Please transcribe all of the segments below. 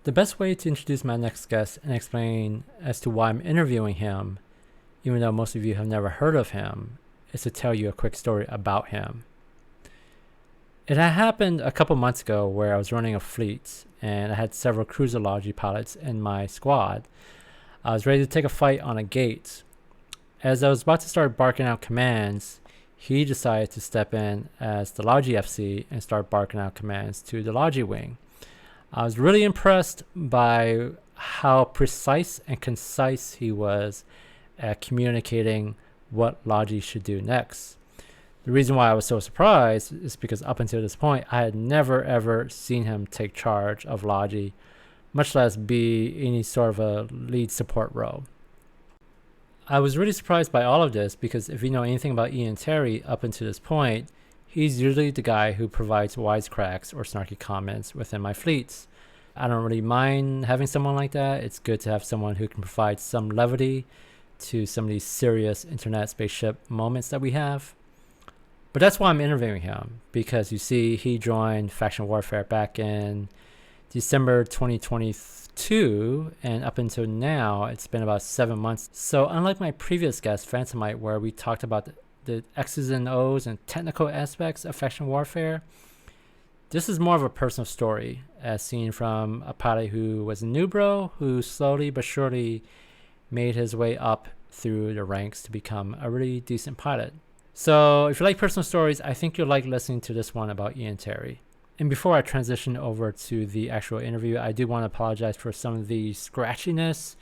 The best way to introduce my next guest and explain as to why I'm interviewing him, even though most of you have never heard of him, is to tell you a quick story about him. It had happened a couple months ago where I was running a fleet and I had several cruiserology pilots in my squad. I was ready to take a fight on a gate. As I was about to start barking out commands, he decided to step in as the Logi FC and start barking out commands to the Logi wing. I was really impressed by how precise and concise he was at communicating what Logi should do next. The reason why I was so surprised is because up until this point, I had never ever seen him take charge of Logi, much less be any sort of a lead support role. I was really surprised by all of this because if you know anything about Ian Terry up until this point, he's usually the guy who provides wisecracks or snarky comments within my fleets. I don't really mind having someone like that. It's good to have someone who can provide some levity to some of these serious internet spaceship moments that we have. But that's why I'm interviewing him, because you see, he joined Faction Warfare back in December 2022, and up until now, it's been about 7 months. So unlike my previous guest, Phantomite, where we talked about the X's and O's and technical aspects of Faction Warfare, this is more of a personal story, as seen from a pilot who was a Newbro, who slowly but surely made his way up through the ranks to become a really decent pilot. So if you like personal stories, I think you'll like listening to this one about Ian Terry. And before I transition over to the actual interview, I do want to apologize for some of the scratchiness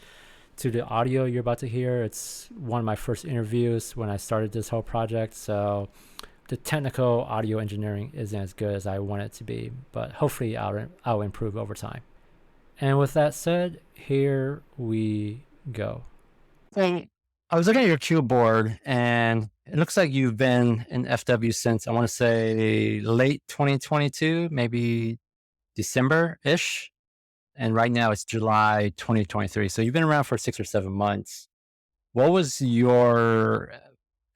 to the audio you're about to hear. It's one of my first interviews when I started this whole project, so the technical audio engineering isn't as good as I want it to be, but hopefully I'll improve over time. And with that said, here we go. Hey, I was looking at your cue board, and it looks like you've been in FW since, I want to say, late 2022, maybe December-ish. And right now it's July 2023. So you've been around for 6 or 7 months. What was your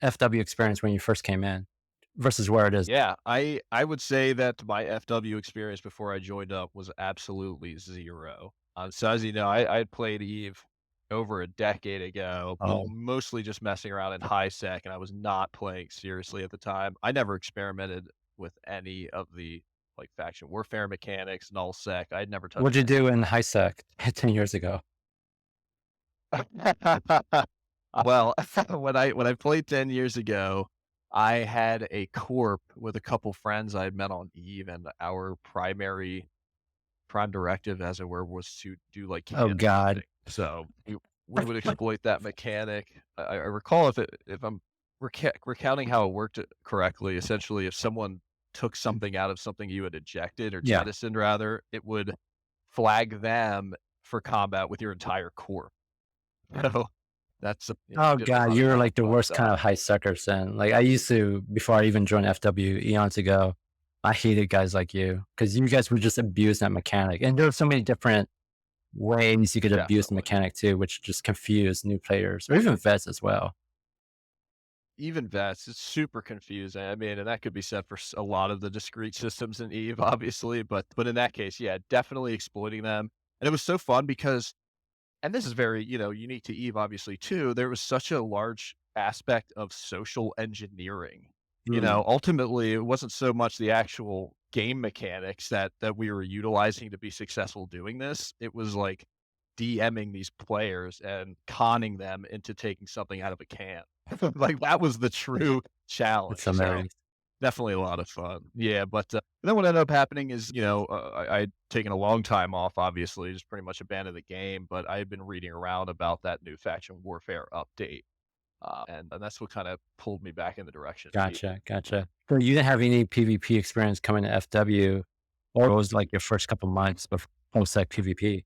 FW experience when you first came in versus where it is? Yeah, I would say that my FW experience before I joined up was absolutely 0. So as you know, I had played Eve over a decade ago, Oh, mostly just messing around in high sec, and I was not playing seriously at the time. I never experimented with any of the like faction warfare mechanics, null sec. I'd never touched what'd you any do in high sec 10 years ago? Well, when I played 10 years ago, I had a corp with a couple friends I had met on Eve, and our prime directive, as it were, was to do, like, Oh, cannon God. hunting. So, we would exploit that mechanic. I recall if I'm recounting how it worked correctly, essentially, if someone took something out of something you had ejected or Yeah. jettisoned rather, it would flag them for combat with your entire corp. So that's Oh, did a God. lot of You're really like the fun worst kind stuff. of high suckers then. Like, I used to, before I even joined FW eons ago, I hated guys like you because you guys would just abuse that mechanic. And there were so many different ways you could abuse the Definitely. mechanic too, which just confused new players or even vets as well. Even vets, it's super confusing. I mean, and that could be said for a lot of the discrete systems in Eve, obviously, but in that case, yeah, definitely exploiting them. And it was so fun because, and this is very, unique to Eve, obviously, too. There was such a large aspect of social engineering. Mm. Ultimately, it wasn't so much the actual game mechanics that we were utilizing to be successful doing this. It was like DMing these players and conning them into taking something out of a can. Like that was the true It's challenge. So hilarious. definitely a lot of fun. Yeah, but then what ended up happening is, I'd taken a long time off, obviously, just pretty much abandoned the game, but I had been reading around about that new faction warfare update. And that's what kind of pulled me back in the direction of Eve. Gotcha. Gotcha. So you didn't have any PvP experience coming to FW, or it was like your first couple months before post like PvP?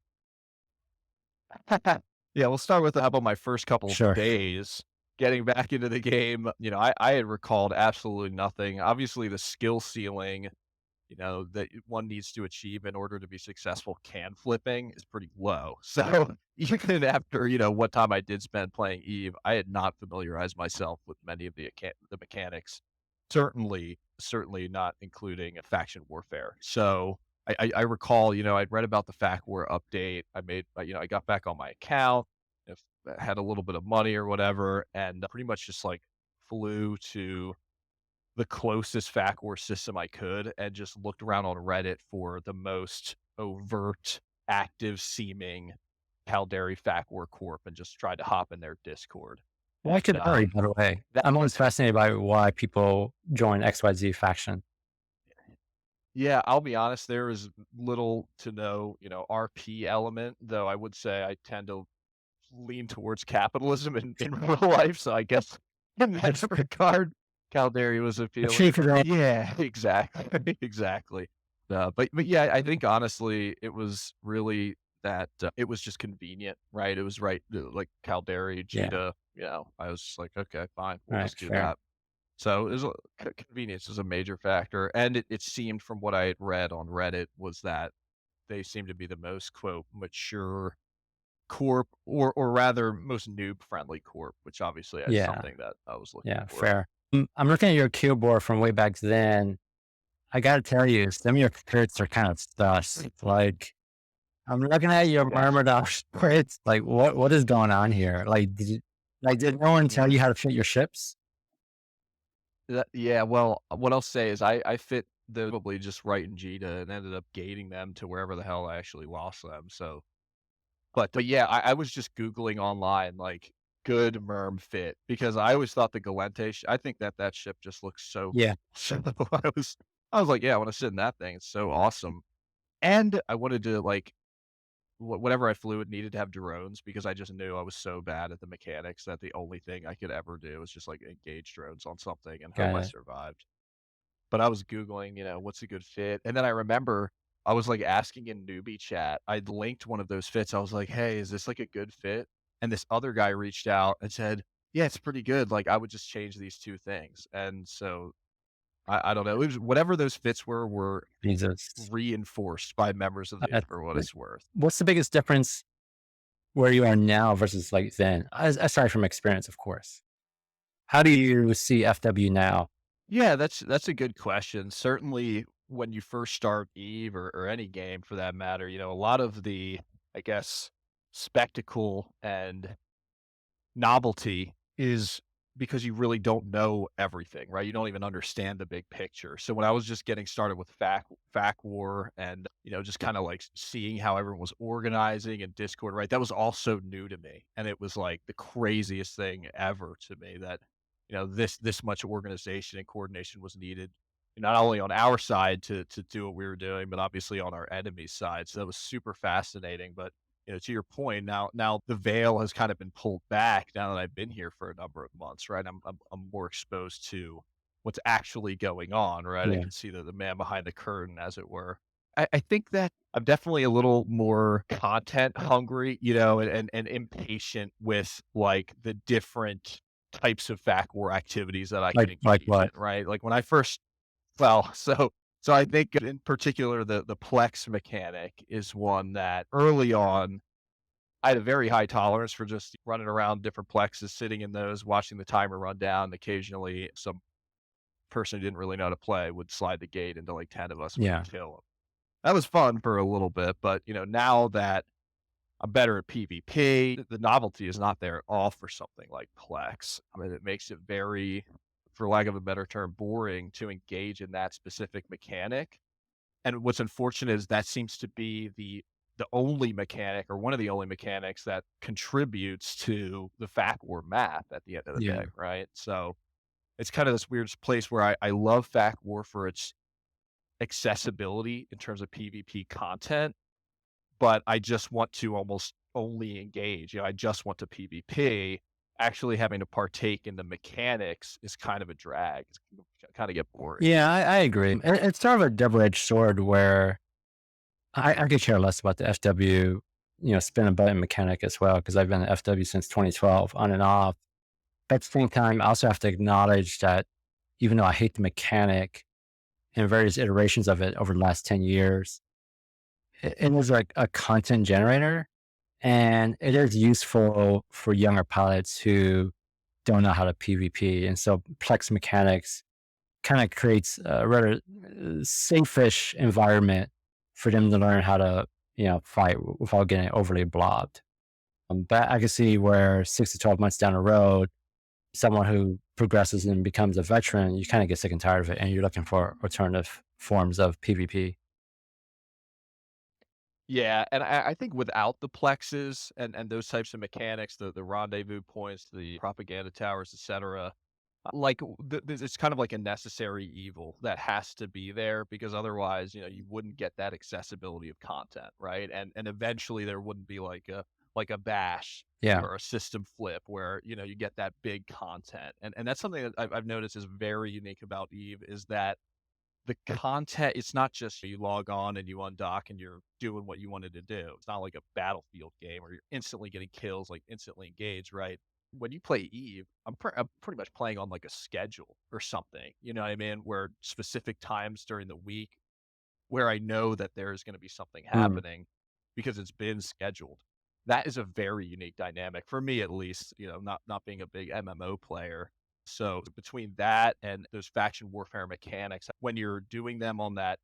Yeah, we'll start with how about my first couple Sure. days getting back into the game. I had recalled absolutely nothing. Obviously, the skill ceiling, that one needs to achieve in order to be successful can flipping is pretty low. So even after, what time I did spend playing Eve, I had not familiarized myself with many of the mechanics. Certainly not including a faction warfare. So I recall, I'd read about the Fact War update. I got back on my account, if I had a little bit of money or whatever, and pretty much just like flew to the closest Fact War system I could and just looked around on Reddit for the most overt, active seeming Caldari Fact War Corp and just tried to hop in their Discord. Why And Caldari, by the way? that I'm always fascinated by why people join XYZ faction. Yeah, I'll be honest, there is little to no, RP element, though I would say I tend to lean towards capitalism in real life, so I guess in that regard, Caldari was appealing. Achieve your own. Yeah, exactly, exactly. But yeah, I think honestly, it was really that, it was just convenient, right? It was right, like Caldari, Yeah, Jita, I was just like, "Okay, fine, we'll right, just do fair. that." So, it was a convenience is a major factor, and it seemed from what I had read on Reddit was that they seemed to be the most, quote, "mature" corp, or rather most noob-friendly corp, which obviously is Yeah, something that I was looking yeah, for. fair. I'm looking at your keyboard from way back then. I gotta tell you, some of your crits are kind of sus. Like, I'm looking at your Yeah. Myrmidon crits. Like, what is going on here? Like, did no one tell Mhm. you how to fit your ships? Yeah, well, what I'll say is I fit the probably just right in Jita and ended up gating them to wherever the hell I actually lost them, so but yeah, I was just Googling online, like, "good merm fit," because I always thought the Galente I think that ship just looks so Yeah, so I was like, "Yeah, I wanna sit in that thing, it's so awesome." And I wanted to, like, whenever I flew, it needed to have drones because I just knew I was so bad at the mechanics that the only thing I could ever do was just, like, engage drones on something and hope got I it. survived. But I was Googling, what's a good fit, and then I remember I was, like, asking in newbie chat. I'd linked one of those fits. I was like, "Hey, is this, like, a good fit?" And this other guy reached out and said, "Yeah, it's pretty good, like, I would just change these 2 things." And so, I don't know, it was whatever those fits were Jesus. reinforced by members of the That's, for what it's worth. what's the biggest difference where you are now versus like then? Aside from experience, of course. How do you see FW now? Yeah, that's a good question. Certainly, when you first start Eve or any game for that matter, a lot of the, I guess, spectacle and novelty is because you really don't know everything, right? You don't even understand the big picture. So when I was just getting started with Fact War and, just kind of like seeing how everyone was organizing and Discord, right? That was all so new to me. And it was like the craziest thing ever to me that, this much organization and coordination was needed. Not only on our side to do what we were doing, but obviously on our enemy's side. So that was super fascinating. But to your point, now the veil has kind of been pulled back now that I've been here for a number of months, right? I'm more exposed to what's actually going on, right? I Yeah. can see the man behind the curtain, as it were. I think that I'm definitely a little more content hungry, and impatient with like the different types of fact war activities that I can Like engage in, what? right? Like when I first well, so I think in particular the Plex mechanic is one that early on I had a very high tolerance for just running around different plexes, sitting in those, watching the timer run down. Occasionally, some person who didn't really know how to play would slide the gate into like 10 of us and we Yeah. could kill them. That was fun for a little bit, but now that I'm better at PvP, the novelty is not there at all for something like Plex. I mean, it makes it very, for lack of a better term, boring to engage in that specific mechanic. And what's unfortunate is that seems to be the only mechanic or one of the only mechanics that contributes to the fact war map at the end of the day, Yeah. right? So it's kind of this weird place where I love fact war for its accessibility in terms of PvP content, but I just want to almost only engage. I just want to PvP. Actually having to partake in the mechanics is kind of a drag. It's kind of get boring. Yeah, I agree. It's sort of a double-edged sword where I could care less about the FW, spin a button mechanic as well, because I've been at FW since 2012 on and off. But at the same time, I also have to acknowledge that even though I hate the mechanic and various iterations of it over the last 10 years, it is like a content generator and it is useful for younger pilots who don't know how to PvP. And so Plex mechanics kind of creates a rather safe-ish environment for them to learn how to, fight without getting overly blobbed. But I can see where 6 to 12 months down the road, someone who progresses and becomes a veteran, you kind of get sick and tired of it, and you're looking for alternative forms of PvP. Yeah, and I think without the plexes and those types of mechanics, the rendezvous points, the propaganda towers, etcetera, like, it's kind of like a necessary evil that has to be there because otherwise, you wouldn't get that accessibility of content, right? And eventually there wouldn't be like a bash Yeah. or a system flip where, you get that big content. And that's something that I've noticed is very unique about Eve is that the content, it's not just you log on and you undock and you're doing what you wanted to do. It's not like a Battlefield game where you're instantly getting kills, like instantly engaged, right? When you play Eve, I'm pretty much playing on like a schedule or something. You know what I mean? Where specific times during the week where I know that there is going to be something Mm. happening because it's been scheduled. That is a very unique dynamic for me, at least. Not being a big MMO player. So between that and those faction warfare mechanics, when you're doing them on that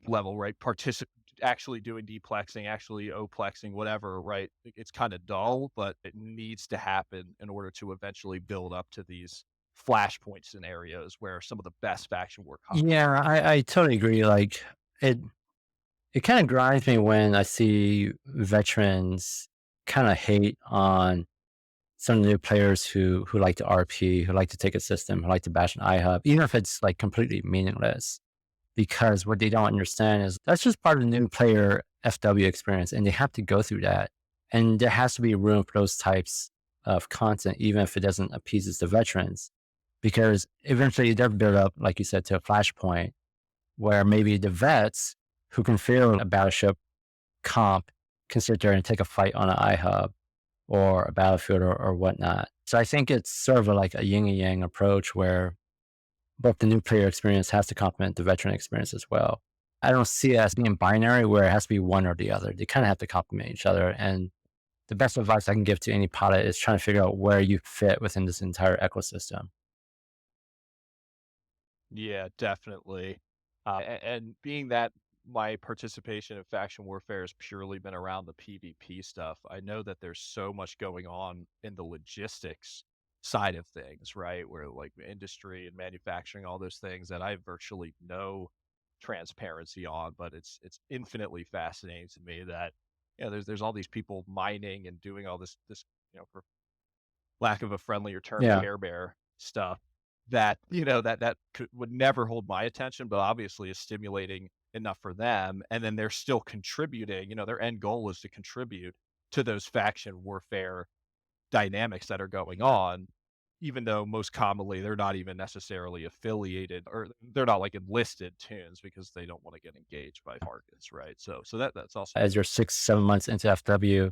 level, right? Actually doing deplexing, actually oplexing, whatever, right? It's kind of dull, but it needs to happen in order to eventually build up to these flashpoint scenarios where some of the best faction war Yeah, I totally agree. Like it, it kind of grinds me when I see veterans kind of hate on some of the new players who like to RP, who like to take a system, who like to bash an iHub, even if it's like completely meaningless. Because what they don't understand is that's just part of the new player FW experience, and they have to go through that. And there has to be room for those types of content, even if it doesn't appease the veterans, because eventually they're built up, like you said, to a flashpoint where maybe the vets who can feel a battleship comp can sit there and take a fight on an iHub or a battlefield or whatnot. So I think it's sort of like a yin and yang approach where both the new player experience has to complement the veteran experience as well. I don't see it as being binary where it has to be one or the other. They kind of have to complement each other. And the best advice I can give to any pilot is trying to figure out where you fit within this entire ecosystem. Yeah, definitely. And being that my participation in faction warfare has purely been around the PvP stuff, I know that there's so much going on in the logistics side of things, right? Where like industry and manufacturing, all those things that I have virtually no transparency on, but it's infinitely fascinating to me that there's all these people mining and doing all this for lack of a friendlier term, Yeah. Care Bear stuff that, would never hold my attention, but obviously is stimulating enough for them. And then they're still contributing, their end goal is to contribute to those faction warfare dynamics that are going on, even though most commonly they're not even necessarily affiliated or they're not like enlisted tunes because they don't want to get engaged by targets, right? So that's also. As you're 6, 7 months into FW,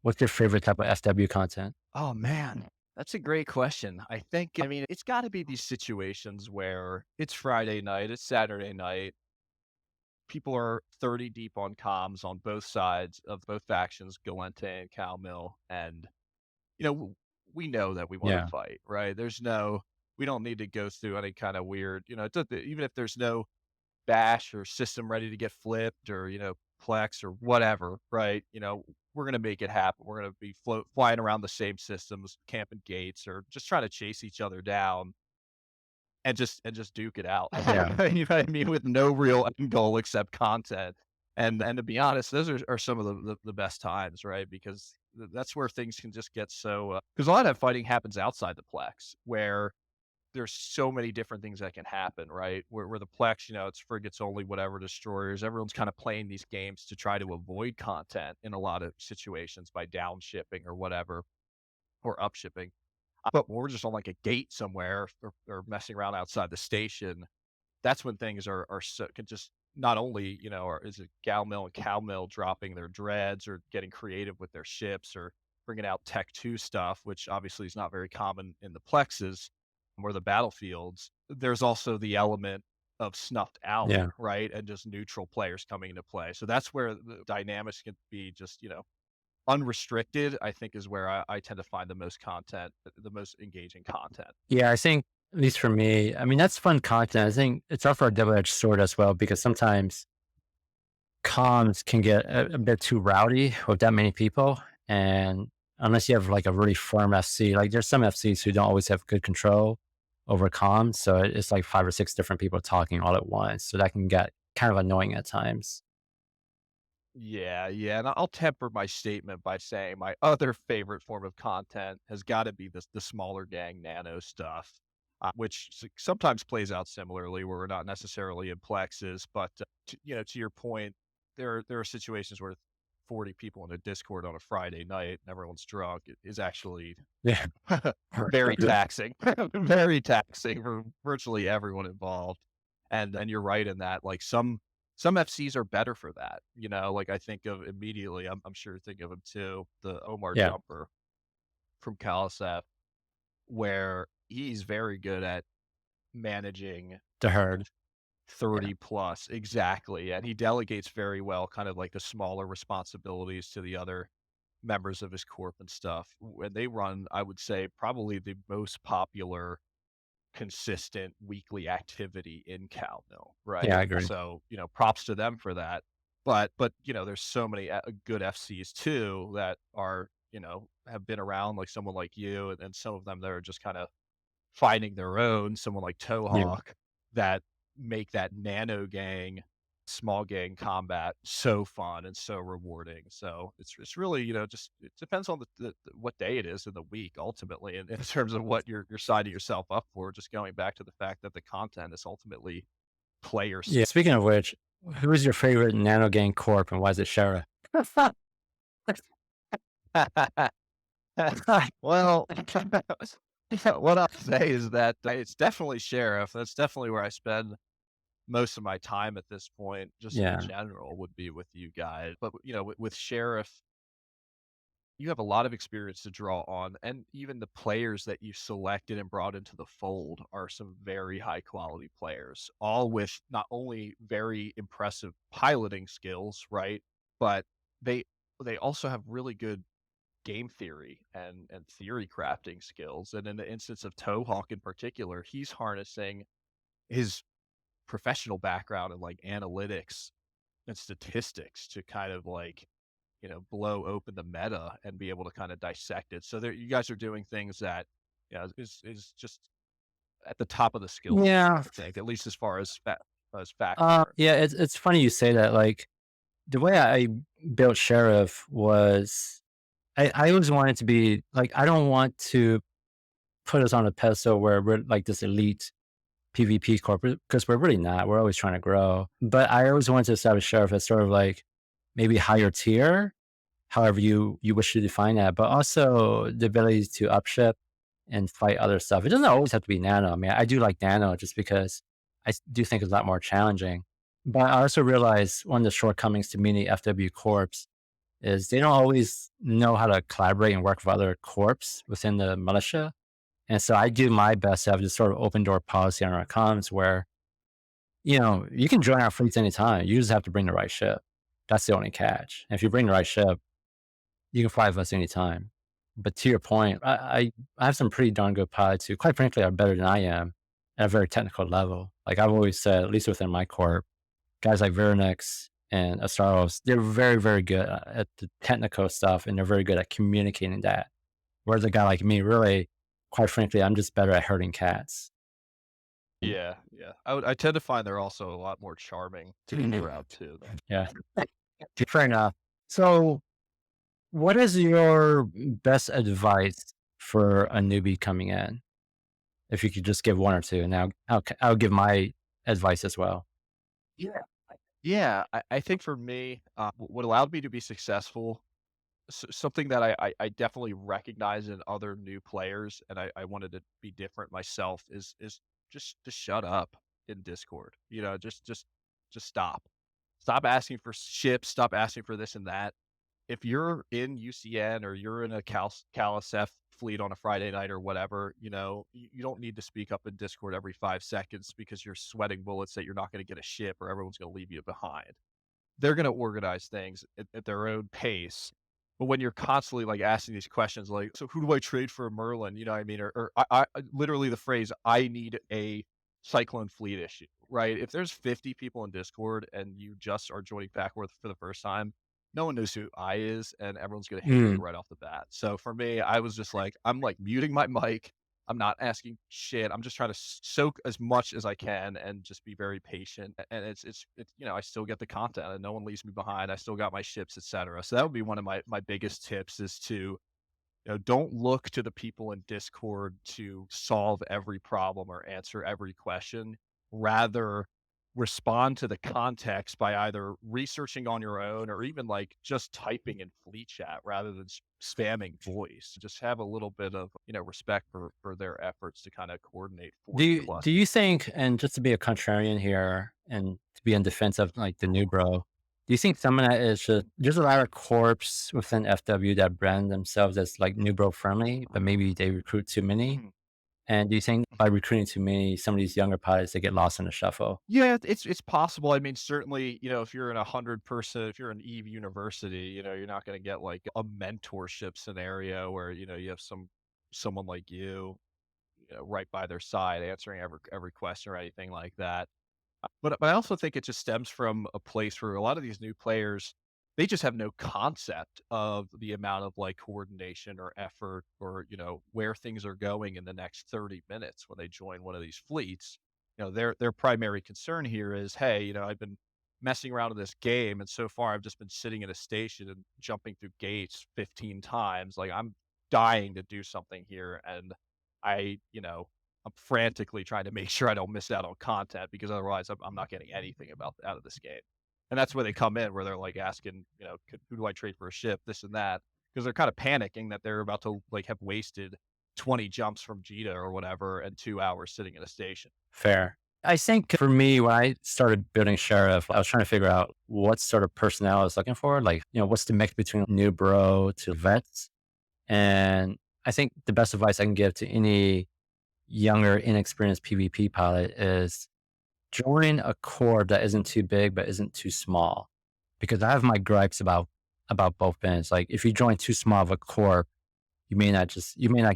what's your favorite type of FW content? Oh man, that's a great question. I mean, it's got to be these situations where it's Friday night, it's Saturday night, people are 30 deep on comms on both sides of both factions, Galente and Calmill, and you know, we know that we want to Yeah. fight, right? We don't need to go through any kind of weird, even if there's no bash or system ready to get flipped or plex or whatever, right? We're gonna make it happen. We're gonna be flying around the same systems, camping gates, or just trying to chase each other down and just duke it out. Yeah. You know what I mean? With no real end goal except content. And to be honest, those are some of the best times, right? Because that's where things can just get so. Because a lot of that fighting happens outside the plex, where there's so many different things that can happen, right? Where the Plex, it's frigates only, whatever, destroyers. Everyone's kind of playing these games to try to avoid content in a lot of situations by downshipping or whatever, or upshipping. But when we're just on like a gate somewhere or messing around outside the station, that's when things are so can just not only, or is it Gal Mill and Cow Mill dropping their dreads or getting creative with their ships or bringing out Tech 2 stuff, which obviously is not very common in the plexes or the battlefields. There's also the element of snuffed out, Yeah. right? And just neutral players coming into play. So that's where the dynamics can be just, unrestricted, I think is where I tend to find the most content, the most engaging content. Yeah. I think, at least for me, I mean, that's fun content. I think it's also a double edged sword as well, because sometimes comms can get a bit too rowdy with that many people. And unless you have like a really firm FC, like there's some FCs who don't always have good control over comms. So it's like 5 or 6 different people talking all at once. So that can get kind of annoying at times. Yeah, yeah, and I'll temper my statement by saying my other favorite form of content has gotta be the smaller gang nano stuff, which sometimes plays out similarly where we're not necessarily in plexes, but, to your point, there are situations where 40 people in a Discord on a Friday night and everyone's drunk is actually Yeah. very taxing, very taxing for virtually everyone involved, and you're right in that, like, some FCs are better for that, like, I think of immediately, I'm sure you think of him too, the Omar Yeah. Jumper from Calisaf, where he's very good at managing The herd. Yeah. 30 plus exactly, and he delegates very well kind of like the smaller responsibilities to the other members of his corp and stuff. When they run, I would say, probably the most popular consistent weekly activity in Calmill, Yeah, right? I agree. So, props to them for that. But, there's so many good FCs too that are, have been around like someone like you and some of them that are just kind of finding their own, someone like Yeah. Towhawk that make that nano gang, small gang combat so fun and so rewarding. So it's really, just it depends on the what day it is in the week ultimately in terms of what you're signing yourself up for. Just going back to the fact that the content is ultimately player Yeah. Speaking of which, who is your favorite Nano Gang Corp and why is it Sheriff? well, what I'll say is that it's definitely Sheriff. That's definitely where I spend most of my time at this point, just in Yeah. general, would be with you guys. But with Sheriff, you have a lot of experience to draw on, and even the players that you selected and brought into the fold are some very high quality players, all with not only very impressive piloting skills, right? But they they also have really good game theory and theory crafting skills. And in the instance of Towhawk in particular, he's harnessing his professional background in like analytics and statistics to kind of like, blow open the meta and be able to kind of dissect it. So there, you guys are doing things that, is just at the top of the skill tree, Yeah. I think, at least as far as as facts are. Yeah, it's funny you say that. Like the way I built Sheriff was I always wanted to be like I don't want to put us on a pedestal where we're like this elite PvP corporate because we're really not. We're always trying to grow. But I always wanted to establish Sheriff as sort of like maybe higher tier, however you wish to define that, but also the ability to upship and fight other stuff. It doesn't always have to be nano. I mean, I do like nano just because do think it's a lot more challenging. But I also realize one of the shortcomings to many FW corps is they don't always know how to collaborate and work with other corps within the militia. And so I do my best to have this sort of open door policy on our comms where, you can join our fleets anytime. You just have to bring the right ship. That's the only catch. And if you bring the right ship, you can fly with us anytime. But to your point, I have some pretty darn good pilots who, quite frankly, are better than I am at a very technical level. Like I've always said, at least within my corp, guys like Veronix and Astaros, they're very, very good at the technical stuff and they're very good at communicating that. Whereas a guy like me, really, quite frankly, I'm just better at herding cats. Yeah, yeah. I tend to find they're also a lot more charming to be around too, though. Yeah, fair enough. So, what is your best advice for a newbie coming in? If you could just give one or two, and I'll give my advice as well. Yeah. Yeah, I think for me, what allowed me to be successful, something that I definitely recognize in other new players, and I wanted to be different myself, is just to shut up in Discord. Just stop. Stop asking for ships. Stop asking for this and that. If you're in UCN or you're in a CalSF fleet on a Friday night or whatever, you don't need to speak up in Discord every 5 seconds because you're sweating bullets that you're not going to get a ship or everyone's going to leave you behind. They're going to organize things at their own pace. But when you're constantly like asking these questions, like, so who do I trade for a Merlin? You know what I mean? Or literally the phrase, I need a Cyclone fleet issue, right? If there's 50 people in Discord and you just are joining Packworth for the first time, no one knows who I is, and everyone's gonna hate you Mm. right off the bat. So for me, I was just like, I'm like muting my mic. I'm not asking shit. I'm just trying to soak as much as I can and just be very patient. And it's I still get the content and no one leaves me behind. I still got my ships, etc. So that would be one of my biggest tips is to don't look to the people in Discord to solve every problem or answer every question. Rather, respond to the context by either researching on your own or even like just typing in fleet chat rather than spamming voice. Just have a little bit of respect for their efforts to kind of coordinate Do 40 you plus. do you think, and just to be a contrarian here and to be in defense of like the new bro, do you think some of that is just there's a lot of corps within FW that brand themselves as like new bro friendly, but maybe they recruit too many? Mhm. And do you think by recruiting too many, some of these younger pilots they get lost in the shuffle? Yeah, it's possible. I mean, certainly, if you're in 100 person, if you're in Eve University, you're not going to get like a mentorship scenario where you have someone like right by their side answering every question or anything like that. But I also think it just stems from a place where a lot of these new players, they just have no concept of the amount of like coordination or effort or, where things are going in the next 30 minutes when they join one of these fleets. Their primary concern here is, hey, I've been messing around in this game and so far I've just been sitting in a station and jumping through gates 15 times. Like I'm dying to do something here and I'm frantically trying to make sure I don't miss out on content because otherwise I'm not getting anything out of this game. And that's where they come in, where they're like asking, who do I trade for a ship, this and that, because they're kind of panicking that they're about to like have wasted 20 jumps from Jita or whatever and 2 hours sitting in a station. Fair. I think for me, when I started building Sheriff, I was trying to figure out what sort of personnel I was looking for. Like, what's the mix between new bro to vets? And I think the best advice I can give to any younger, inexperienced PvP pilot is join a corps that isn't too big but isn't too small. Because I have my gripes about both ends. Like if you join too small of a corps, you may not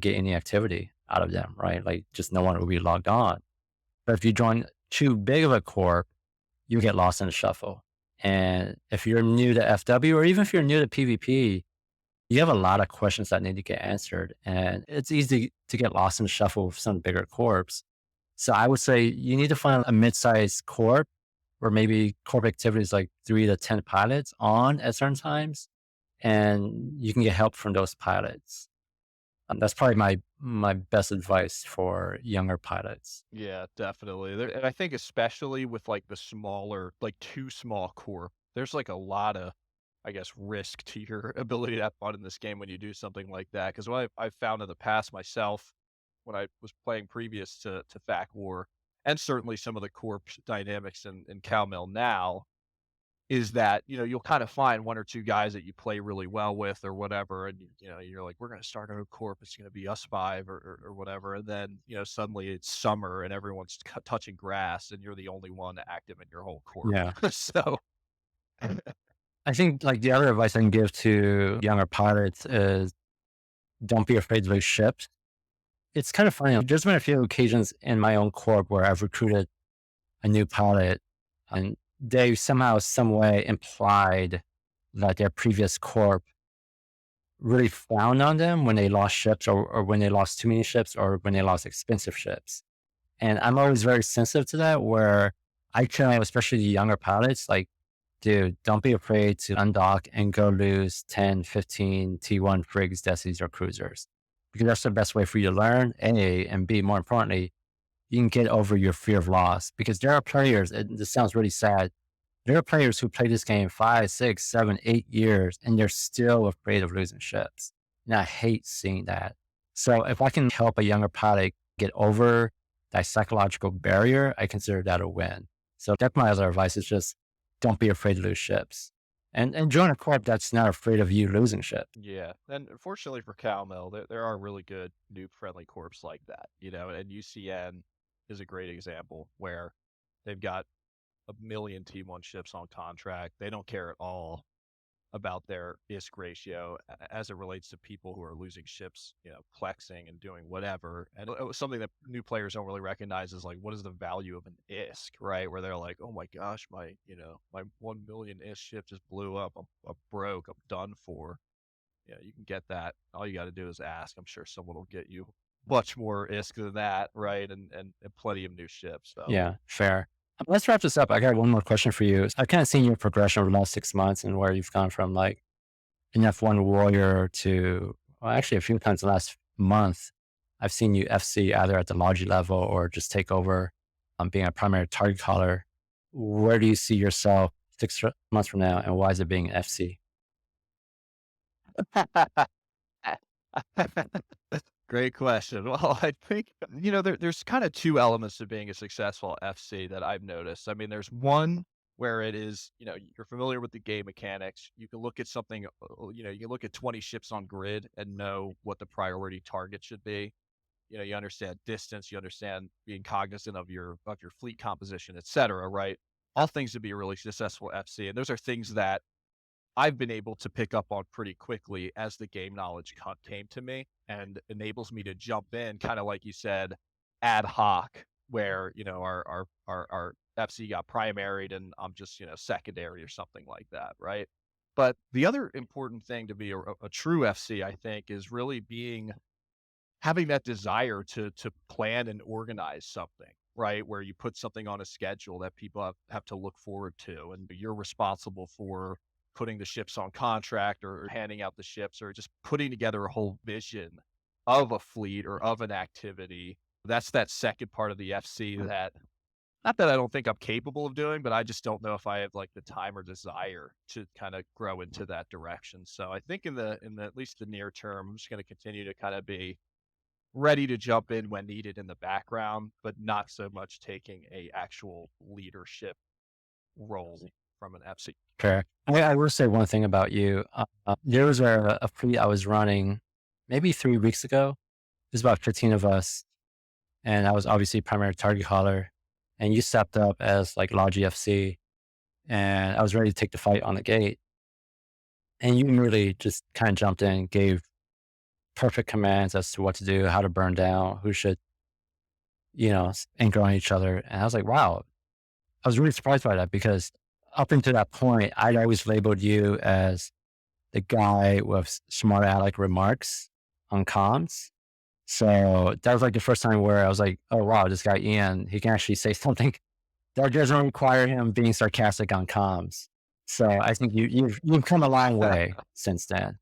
get any activity out of them, right? Like just no one will be logged on. But if you join too big of a corp, you get lost in the shuffle. And if you're new to FW or even if you're new to PvP, you have a lot of questions that need to get answered. And it's easy to get lost in the shuffle with some bigger corps. So I would say you need to find a mid-sized corp or maybe corp activities like 3 to 10 pilots on at certain times. And you can get help from those pilots. That's probably my best advice for younger pilots. Yeah, definitely. And I think especially with like the smaller, like too small core, there's like a lot of, I guess, risk to your ability to have fun in this game when you do something like that. Because what I've found in the past myself, when I was playing previous to FAC War, and certainly some of the corp dynamics in Cal now, is that, you'll kind of find 1 or 2 guys that you play really well with or whatever, and, you're like, "We're gonna start our corp, it's gonna be us 5 or whatever," and then, suddenly it's summer and everyone's touching grass and you're the only one active in your whole corp. Yeah. So I think like the other advice I can give to younger pilots is don't be afraid to lose ships. It's kind of funny. There's been a few occasions in my own corp where I've recruited a new pilot and they somehow, some way implied that their previous corp really frowned on them when they lost ships or when they lost too many ships or when they lost expensive ships. And I'm always very sensitive to that where I tell, especially the younger pilots, like, dude, don't be afraid to undock and go lose 10, 15 T1 frigs, desis, or cruisers. Because that's the best way for you to learn, A, and B, more importantly, you can get over your fear of loss. Because there are players, and this sounds really sad, there are players who play this game 5, 6, 7, 8 years, and they're still afraid of losing ships. And I hate seeing that. So if I can help a younger pilot get over that psychological barrier, I consider that a win. So that's my other advice is just don't be afraid to lose ships. And join a corp that's not afraid of you losing ships. yeah, and fortunately for Cal there are really good noob-friendly corps like that, and UCN is a great example where they've got a million T1 ships on contract. They don't care at all about their ISK ratio as it relates to people who are losing ships, plexing and doing whatever. And it was something that new players don't really recognize is like, what is the value of an ISK, right? Where they're like, oh my gosh, my 1 million ISK ship just blew up. I'm broke. I'm done for. Yeah, you can get that. All you got to do is ask. I'm sure someone will get you much more ISK than that, right? And plenty of new ships. So Yeah, fair. Let's wrap this up. I got one more question for you. I've kind of seen your progression over the last 6 months and where you've gone from like an F1 warrior to, well, actually a few times the last month, I've seen you FC either at the Logi level or just take over being a primary target caller. Where do you see yourself 6 months from now, and why is it being FC? great question. Well, I think, there's kind of two elements to being a successful FC that I've noticed. I mean, there's one where it is, you're familiar with the game mechanics. You can look at something, you can look at 20 ships on grid and know what the priority target should be. You understand distance, you understand being cognizant of your fleet composition, et cetera, right? All things to be a really successful FC. And those are things that I've been able to pick up on pretty quickly as the game knowledge came to me and enables me to jump in, kind of like you said, ad hoc, where, our FC got primaried and I'm just, secondary or something like that, right? But the other important thing to be a true FC, I think, is really having that desire to plan and organize something, right? Where you put something on a schedule that people have to look forward to, and you're responsible for putting the ships on contract or handing out the ships or just putting together a whole vision of a fleet or of an activity. That's that second part of the FC that, not that I don't think I'm capable of doing, but I just don't know if I have like the time or desire to kind of grow into that direction. So I think in the at least the near term, I'm just going to continue to kind of be ready to jump in when needed in the background, but not so much taking a actual leadership role from an FC. Fair. I will say one thing about you. There was a fleet I was running maybe 3 weeks ago. There's about 15 of us, and I was obviously primary target caller, and you stepped up as like Logi FC, and I was ready to take the fight on the gate. And you really just kind of jumped in, gave perfect commands as to what to do, how to burn down, who should, anchor on each other. And I was like, wow, I was really surprised by that because up until that point, I'd always labeled you as the guy with smart aleck remarks on comms. So that was like the first time where I was like, oh, wow, this guy, Ian, he can actually say something that doesn't require him being sarcastic on comms. So I think you've come a long way since then.